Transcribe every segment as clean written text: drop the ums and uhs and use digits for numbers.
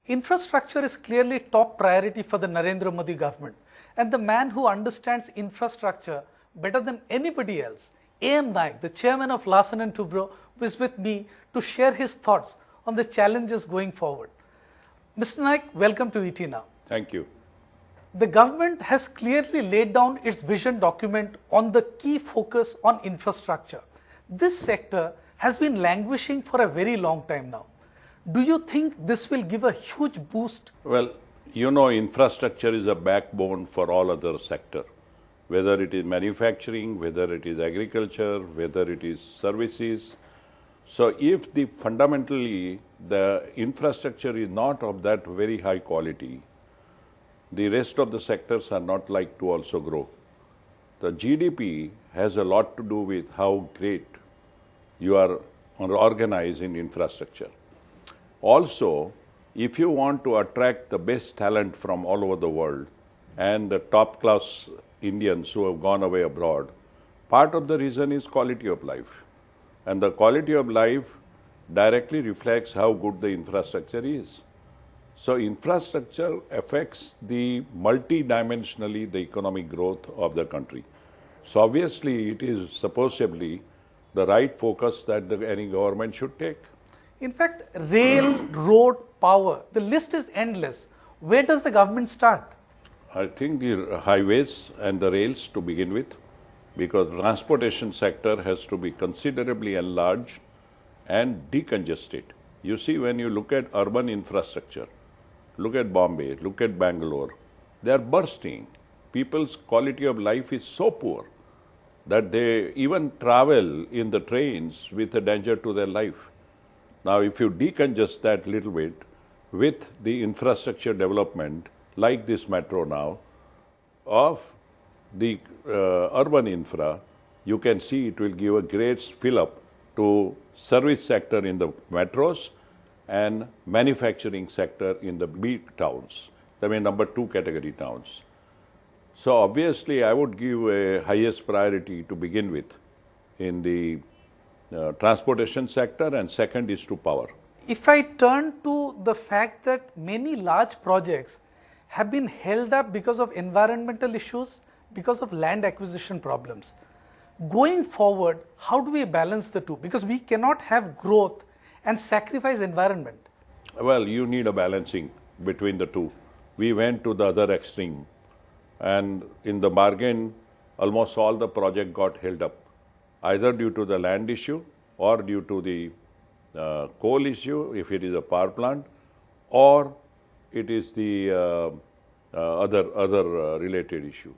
Infrastructure is clearly top priority for the Narendra Modi government, and the man who understands infrastructure better than anybody else, AM Naik, the chairman of Larsen & Toubro, is with me to share his thoughts on the challenges going forward. Mr. Naik, welcome to ET Now. Thank you. The government has clearly laid down its vision document on the key focus on infrastructure. This sector has been languishing for a very long time now. Do you think this will give a huge boost? Well, you know, infrastructure is a backbone for all other sectors, whether it is manufacturing, whether it is agriculture, whether it is services. So if fundamentally the infrastructure is not of that very high quality, the rest of the sectors are not like to also grow. The GDP has a lot to do with how great you are organized in infrastructure. Also, if you want to attract the best talent from all over the world and the top class Indians who have gone away abroad, part of the reason is quality of life. And the quality of life directly reflects how good the infrastructure is. So infrastructure affects the multi-dimensionally the economic growth of the country. So obviously it is supposedly the right focus that any government should take. In fact, rail, road, power, the list is endless. Where does the government start? I think the highways and the rails to begin with, because transportation sector has to be considerably enlarged and decongested. You see, when you look at urban infrastructure, look at Bombay, look at Bangalore, they are bursting. People's quality of life is so poor that they even travel in the trains with a danger to their life. Now, if you decongest that little bit with the infrastructure development, like this metro now, of the urban infra, you can see it will give a great fill-up to service sector in the metros and manufacturing sector in the big towns, I mean number 2 category towns. So obviously, I would give a highest priority to begin with in the transportation sector, and second is to power. If I turn to the fact that many large projects have been held up because of environmental issues, because of land acquisition problems, going forward, how do we balance the two? Because we cannot have growth and sacrifice environment. Well, you need a balancing between the two. We went to the other extreme, and in the bargain, almost all the project got held up, either due to the land issue or due to the coal issue, if it is a power plant, or it is the other related issue.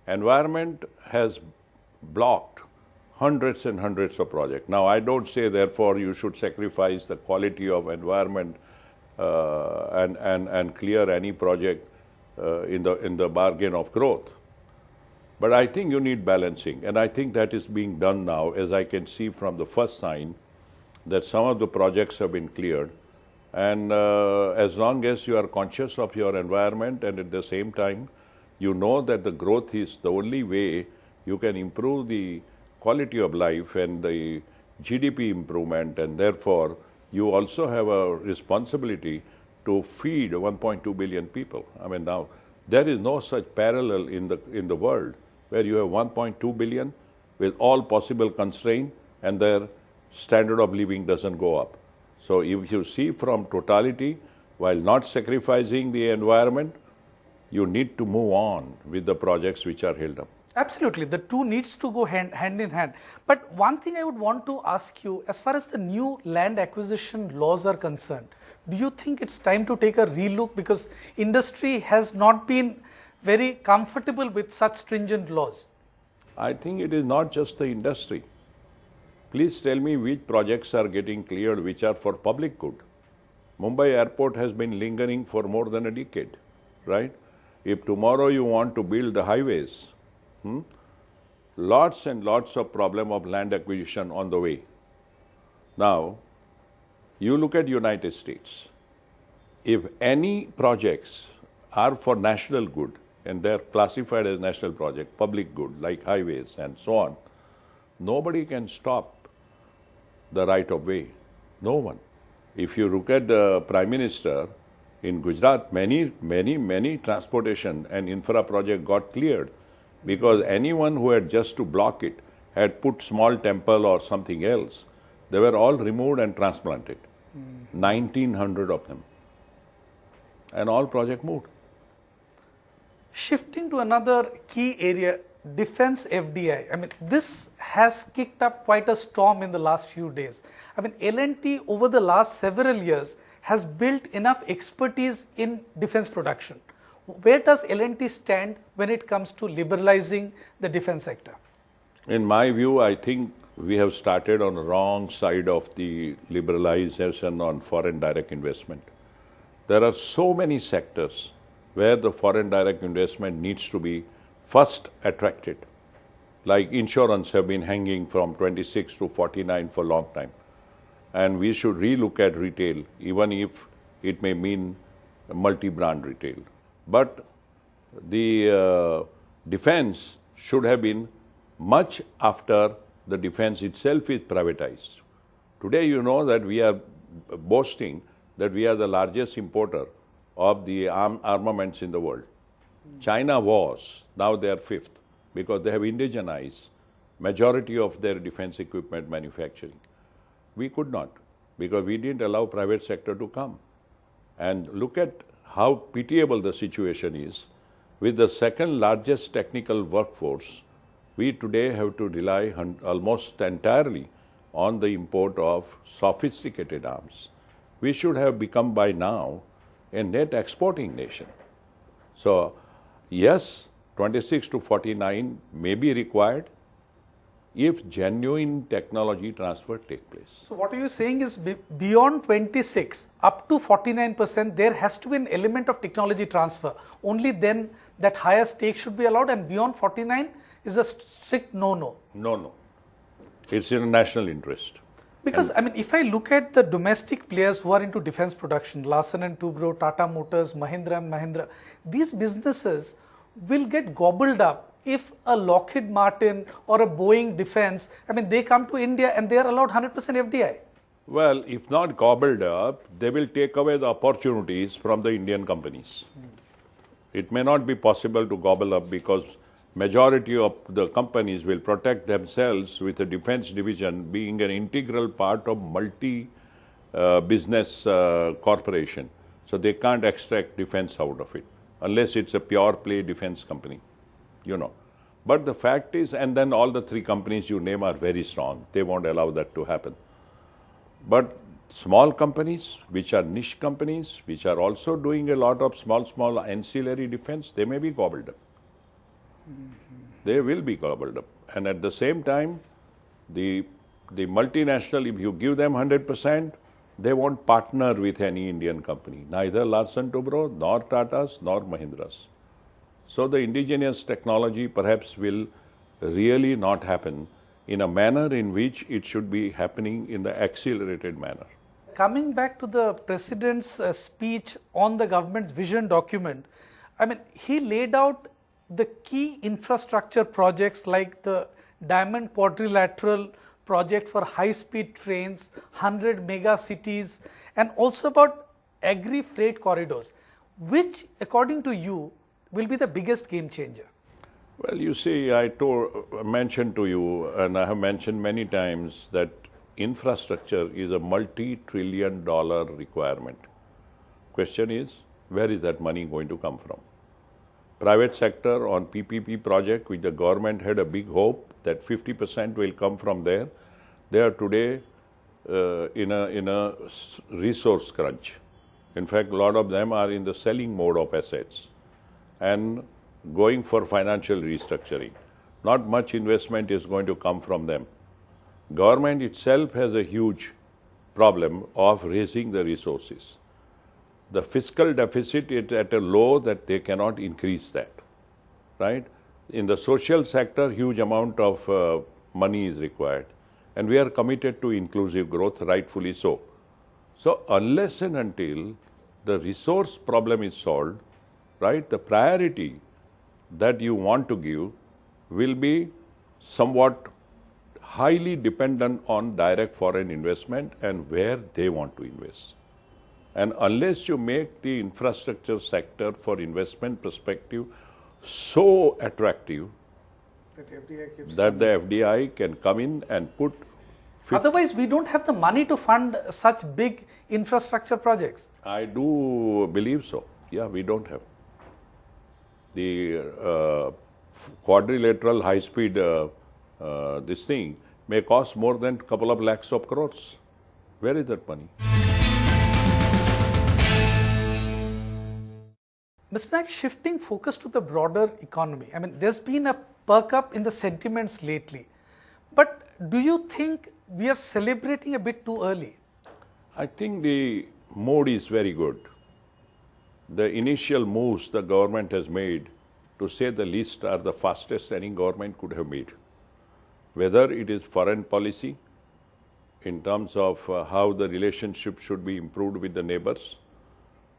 Environment has blocked hundreds and hundreds of projects. Now, I don't say therefore you should sacrifice the quality of environment and clear any project in the bargain of growth. But I think you need balancing, and I think that is being done now, as I can see from the first sign that some of the projects have been cleared. And as long as you are conscious of your environment and at the same time, you know that the growth is the only way you can improve the quality of life and the GDP improvement, and therefore you also have a responsibility to feed 1.2 billion people. I mean, now there is no such parallel in the world where you have 1.2 billion with all possible constraints and their standard of living doesn't go up. So if you see from totality, while not sacrificing the environment, you need to move on with the projects which are held up. Absolutely, the two needs to go hand in hand. But one thing I would want to ask you, as far as the new land acquisition laws are concerned, do you think it's time to take a relook, because industry has not been very comfortable with such stringent laws? I think it is not just the industry. Please tell me which projects are getting cleared which are for public good. Mumbai airport has been lingering for more than a decade, right? If tomorrow you want to build the highways, lots and lots of problem of land acquisition on the way. Now, you look at United States. If any projects are for national good, and they're classified as national project, public good, like highways and so on, nobody can stop the right of way. No one. If you look at the Prime Minister, In Gujarat, many transportation and infra project got cleared because anyone who had just to block it had put small temple or something else. They were all removed and transplanted. 1,900 of them. And all project moved. Shifting to another key area, defense FDI. I mean, this has kicked up quite a storm in the last few days. I mean, L&T over the last several years has built enough expertise in defense production. Where does L&T stand when it comes to liberalizing the defense sector? In my view, I think we have started on the wrong side of the liberalization on foreign direct investment. There are so many sectors where the foreign direct investment needs to be first attracted. Like insurance have been hanging from 26 to 49 for a long time. And we should relook at retail, even if it may mean multi-brand retail. But the defense should have been much after the defense itself is privatized. Today, you know that we are boasting that we are the largest importer of the armaments in the world. China was, now they are fifth, because they have indigenized majority of their defense equipment manufacturing. We could not, because we didn't allow private sector to come. And look at how pitiable the situation is. With the second largest technical workforce, we today have to rely almost entirely on the import of sophisticated arms. We should have become by now a net exporting nation. So, yes, 26 to 49 may be required if genuine technology transfer take place. So what you are saying is beyond 26 up to 49%, there has to be an element of technology transfer. Only then that higher stake should be allowed, and beyond 49 is a strict no-no. No. It's in national interest. Because, I mean, if I look at the domestic players who are into defense production, Larsen & Toubro, Tata Motors, Mahindra & Mahindra, these businesses will get gobbled up if a Lockheed Martin or a Boeing Defense, I mean, they come to India and they are allowed 100% FDI. Well, if not gobbled up, they will take away the opportunities from the Indian companies. It may not be possible to gobble up because majority of the companies will protect themselves with a defense division being an integral part of multi-business corporation. So they can't extract defense out of it unless it's a pure play defense company, you know. But the fact is, and then all the three companies you name are very strong. They won't allow that to happen. But small companies, which are niche companies, which are also doing a lot of small ancillary defense, they may be gobbled up. They will be gobbled up. And at the same time, the multinational, if you give them 100%, they won't partner with any Indian company, neither Larsen & Toubro, nor Tatas, nor Mahindras. So the indigenous technology perhaps will really not happen in a manner in which it should be happening in the accelerated manner. Coming back to the President's speech on the government's vision document, I mean, he laid out the key infrastructure projects like the Diamond Quadrilateral project for high-speed trains, 100 mega cities, and also about agri-freight corridors. Which, according to you, will be the biggest game changer? Well, you see, I mentioned to you, and I have mentioned many times, that infrastructure is a multi-trillion-dollar requirement. Question is, where is that money going to come from? Private sector on PPP project, which the government had a big hope that 50% will come from there, they are today in a resource crunch. In fact, a lot of them are in the selling mode of assets and going for financial restructuring. Not much investment is going to come from them. Government itself has a huge problem of raising the resources. The fiscal deficit is at a low that they cannot increase that, right? In the social sector, huge amount of money is required. And we are committed to inclusive growth, rightfully so. So unless and until the resource problem is solved, right, the priority that you want to give will be somewhat highly dependent on direct foreign investment and where they want to invest. And unless you make the infrastructure sector for investment perspective so attractive that the FDI can come in and put. Otherwise, we don't have the money to fund such big infrastructure projects. I do believe so. Yeah, we don't have. The quadrilateral high-speed this thing may cost more than a couple of lakhs of crores. Where is that money? Mr. Naik, shifting focus to the broader economy, I mean, there's been a perk up in the sentiments lately. But do you think we are celebrating a bit too early? I think the mood is very good. The initial moves the government has made, to say the least, are the fastest any government could have made. Whether it is foreign policy, in terms of how the relationship should be improved with the neighbors,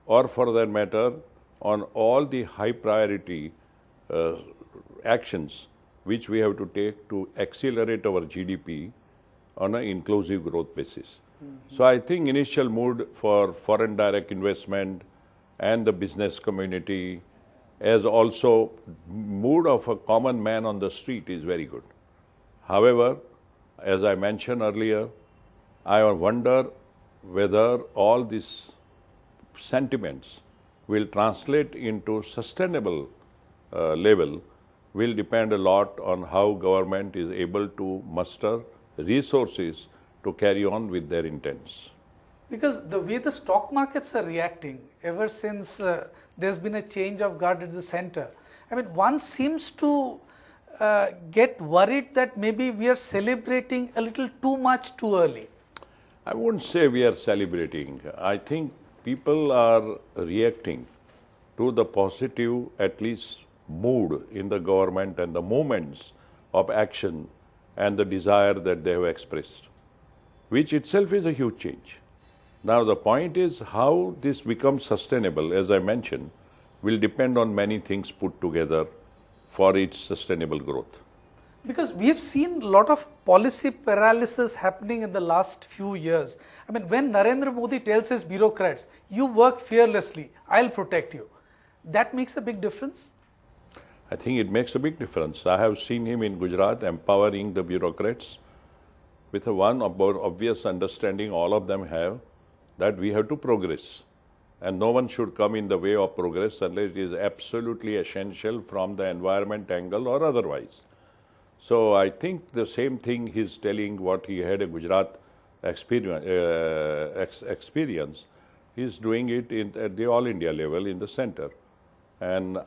or for that matter, on all the high priority actions which we have to take to accelerate our GDP on an inclusive growth basis. So I think initial mood for foreign direct investment and the business community, as also mood of a common man on the street, is very good. However, as I mentioned earlier, I wonder whether all these sentiments will translate into sustainable level will depend a lot on how government is able to muster resources to carry on with their intents. Because the way the stock markets are reacting ever since there's been a change of guard at the center, I mean, one seems to get worried that maybe we are celebrating a little too much too early. I wouldn't say we are celebrating. I think people are reacting to the positive, at least, mood in the government and the movements of action and the desire that they have expressed, which itself is a huge change. Now, the point is how this becomes sustainable, as I mentioned, will depend on many things put together for its sustainable growth. Because we have seen a lot of policy paralysis happening in the last few years. I mean, when Narendra Modi tells his bureaucrats, you work fearlessly, I'll protect you, that makes a big difference? I think it makes a big difference. I have seen him in Gujarat empowering the bureaucrats with a one obvious understanding all of them have, that we have to progress. And no one should come in the way of progress unless it is absolutely essential from the environment angle or otherwise. So I think the same thing he's telling what he had a Gujarat experience, he's doing it at the all India level in the center. And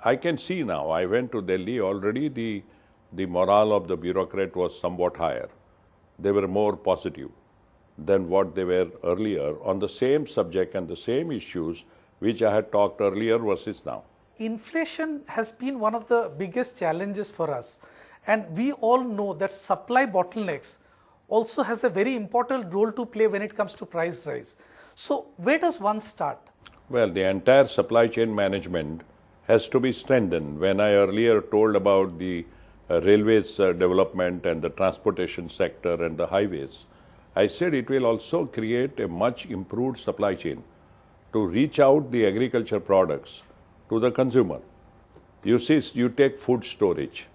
I can see now, I went to Delhi, already the morale of the bureaucrat was somewhat higher. They were more positive than what they were earlier on the same subject and the same issues which I had talked earlier versus now. Inflation has been one of the biggest challenges for us. And we all know that supply bottlenecks also has a very important role to play when it comes to price rise. So where does one start? Well, the entire supply chain management has to be strengthened. When I earlier told about the railways development and the transportation sector and the highways, I said it will also create a much improved supply chain to reach out the agriculture products to the consumer. You see, you take food storage.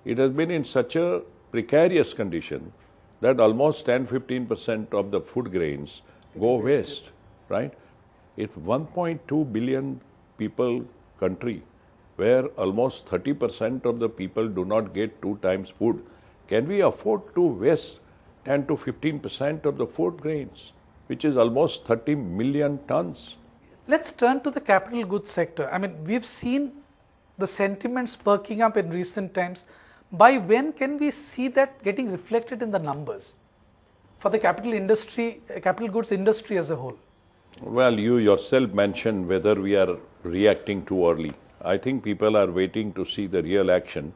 It has been in such a precarious condition that almost 10-15% of the food grains go waste, right? It's 1.2 billion people country where almost 30% of the people do not get 2 times food. Can we afford to waste 10 to 15% of the food grains, which is almost 30 million tons? Let's turn to the capital goods sector. I mean, we've seen the sentiments perking up in recent times. By when can we see that getting reflected in the numbers for the capital goods industry as a whole? Well, you yourself mentioned whether we are reacting too early. I think people are waiting to see the real action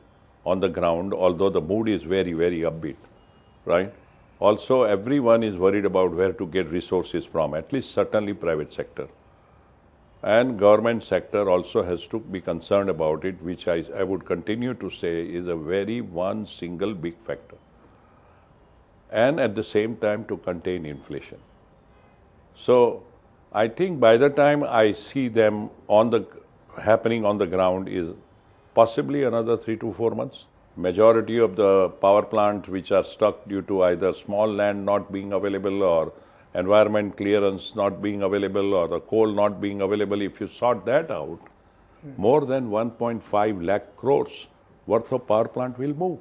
on the ground, although the mood is very, very upbeat, right? Also, everyone is worried about where to get resources from, at least certainly private sector. And government sector also has to be concerned about it, which I would continue to say is a very one single big factor. And at the same time to contain inflation. So I think by the time I see them happening on the ground is possibly another 3 to 4 months. Majority of the power plants which are stuck due to either small land not being available or environment clearance not being available or the coal not being available, if you sort that out, more than 1.5 lakh crores worth of power plant will move.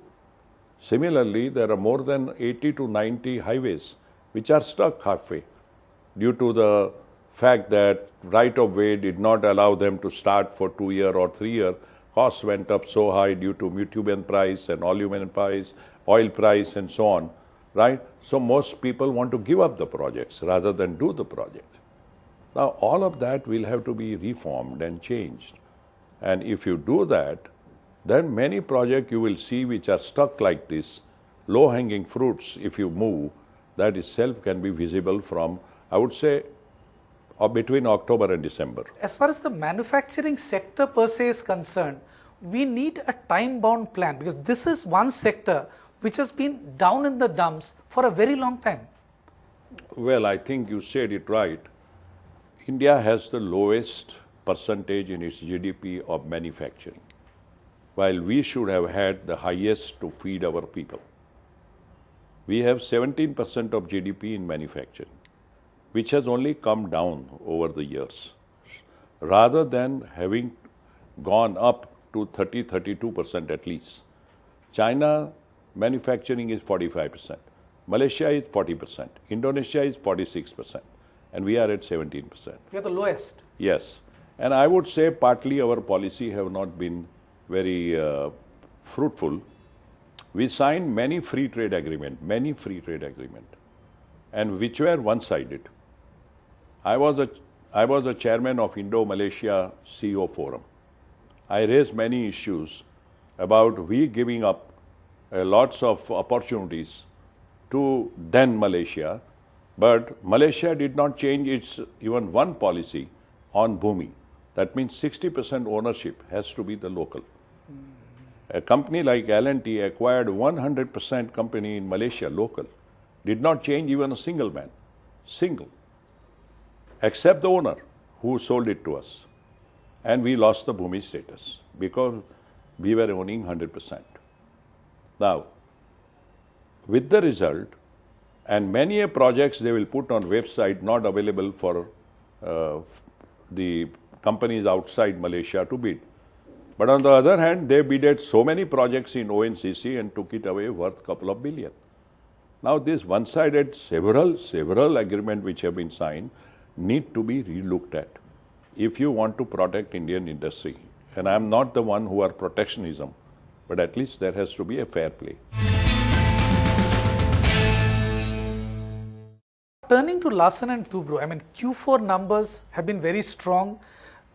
Similarly, there are more than 80 to 90 highways which are stuck halfway due to the fact that right of way did not allow them to start for 2 year or 3 year. Costs went up so high due to bitumen price and aluminum price, oil price and so on, right? So most people want to give up the projects rather than do the project. Now all of that will have to be reformed and changed. And if you do that, then many projects you will see which are stuck like this, low-hanging fruits, if you move, that itself can be visible from, I would say, between October and December. As far as the manufacturing sector per se is concerned, we need a time-bound plan because this is one sector which has been down in the dumps for a very long time. Well, I think you said it right. India has the lowest percentage in its GDP of manufacturing, while we should have had the highest to feed our people. We have 17% of GDP in manufacturing, which has only come down over the years, rather than having gone up to 30-32% at least. China manufacturing is 45%, Malaysia is 40%, Indonesia is 46%, and we are at 17%. We are the lowest. Yes, and I would say partly our policy have not been very fruitful. We signed many free trade agreements, and which were one-sided. I was a chairman of Indo-Malaysia CEO Forum. I raised many issues about we giving up lots of opportunities to then Malaysia, but Malaysia did not change its even one policy on Bhumi. That means 60% ownership has to be the local. A company like L&T acquired 100% company in Malaysia, local. Did not change even a single man, except the owner who sold it to us. And we lost the Bhumi status because we were owning 100%. Now, with the result, and many projects they will put on website not available for the companies outside Malaysia to bid. But on the other hand, they bidded so many projects in ONCC and took it away worth couple of billion. Now this one-sided several agreements which have been signed need to be relooked at if you want to protect Indian industry. And I am not the one who are protectionism, but at least there has to be a fair play. Turning to Larsen & Toubro, I mean Q4 numbers have been very strong.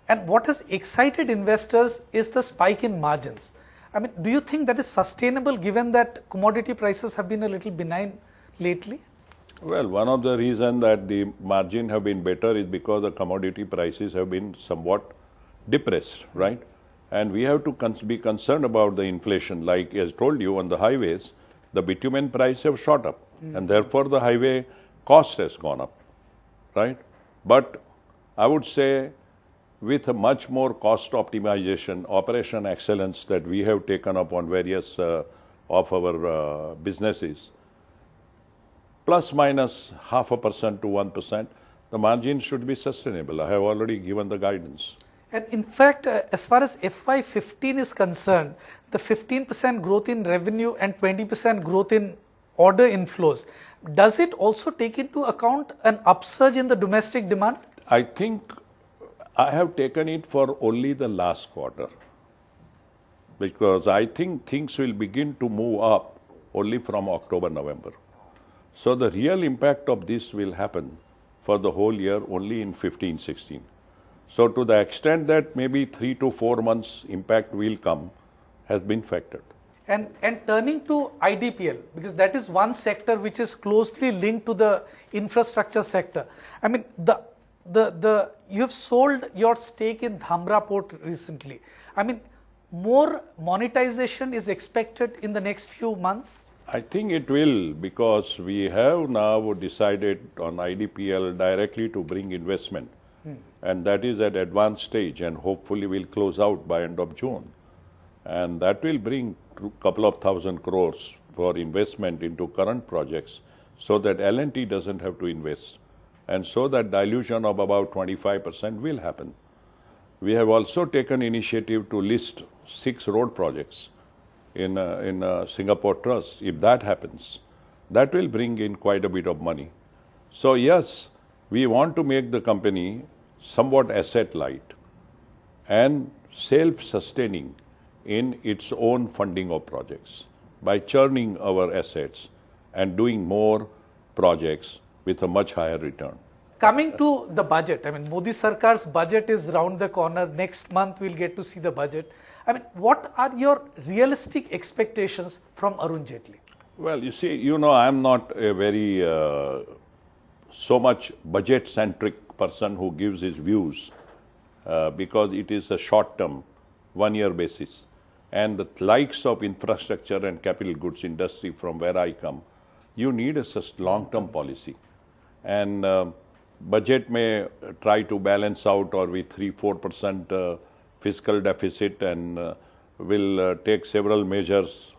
And what has excited investors is the spike in margins. I mean, do you think that is sustainable given that commodity prices have been a little benign lately? Well, one of the reasons that the margin have been better is because the commodity prices have been somewhat depressed, right? And we have to be concerned about the inflation. Like as told you, on the highways, the bitumen price have shot up and therefore the highway cost has gone up, right? But I would say with a much more cost optimization, operation excellence that we have taken up on various of our businesses, plus minus 0.5% to 1%, the margin should be sustainable. I have already given the guidance. And in fact, as far as FY15 is concerned, the 15% growth in revenue and 20% growth in order inflows, does it also take into account an upsurge in the domestic demand? I think I have taken it for only the last quarter because I think things will begin to move up only from October, November. So the real impact of this will happen for the whole year only in 15-16. So to the extent that maybe 3 to 4 months impact will come has been factored. And turning to IDPL, because that is one sector which is closely linked to the infrastructure sector. I mean, you have sold your stake in Dhamra port recently. I mean, more monetization is expected in the next few months? I think it will, because we have now decided on IDPL directly to bring investment. And that is at advanced stage, and hopefully will close out by end of June. And that will bring a couple of thousand crores for investment into current projects, so that L&T doesn't have to invest. And so that dilution of about 25% will happen. We have also taken initiative to list 6 road projects in Singapore Trust. If that happens, that will bring in quite a bit of money. So yes, we want to make the company somewhat asset light and self-sustaining in its own funding of projects by churning our assets and doing more projects with a much higher return. Coming to the budget, I mean, Modi Sarkar's budget is round the corner. Next month, we'll get to see the budget. I mean, what are your realistic expectations from Arun Jaitley? Well, you see, I'm not a very so much budget-centric person who gives his views because it is a short-term, one-year basis. And the likes of infrastructure and capital goods industry from where I come, you need a long-term policy. And budget may try to balance out or with 3-4% fiscal deficit and will take several measures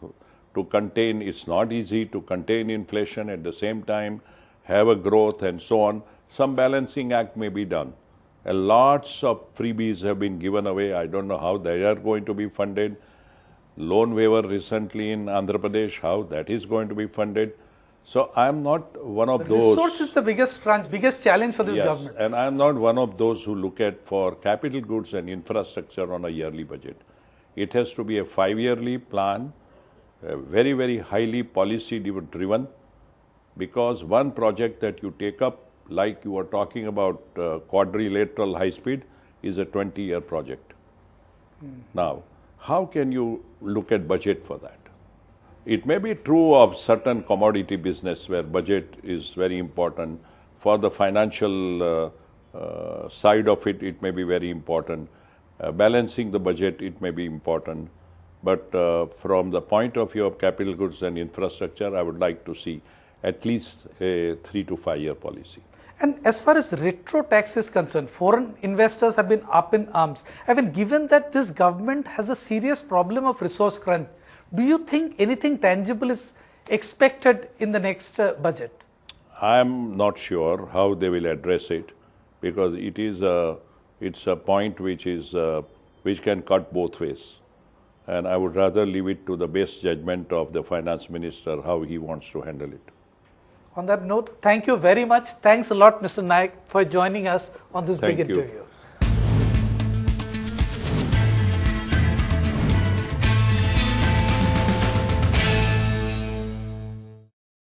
to contain. It's not easy to contain inflation at the same time, have a growth and so on. Some balancing act may be done. And lots of freebies have been given away. I don't know how they are going to be funded. Loan waiver recently in Andhra Pradesh, how that is going to be funded. So I am not one of those. Resource is the biggest challenge for this government. And I am not one of those who look at for capital goods and infrastructure on a yearly budget. It has to be a 5-yearly plan, very, very highly policy driven, because one project that you take up, like you were talking about quadrilateral high speed, is a 20-year project. Now, how can you look at budget for that? It may be true of certain commodity business where budget is very important. For the financial side of it, it may be very important. Balancing the budget, it may be important. But from the point of view of capital goods and infrastructure, I would like to see at least a 3 to 5 year policy. And as far as retro tax is concerned, foreign investors have been up in arms. I mean, given that this government has a serious problem of resource crunch, do you think anything tangible is expected in the next budget? I am not sure how they will address it, because it's a point which can cut both ways. And I would rather leave it to the best judgment of the finance minister how he wants to handle it. On that note, thank you very much. Thanks a lot, Mr. Naik, for joining us on this big interview.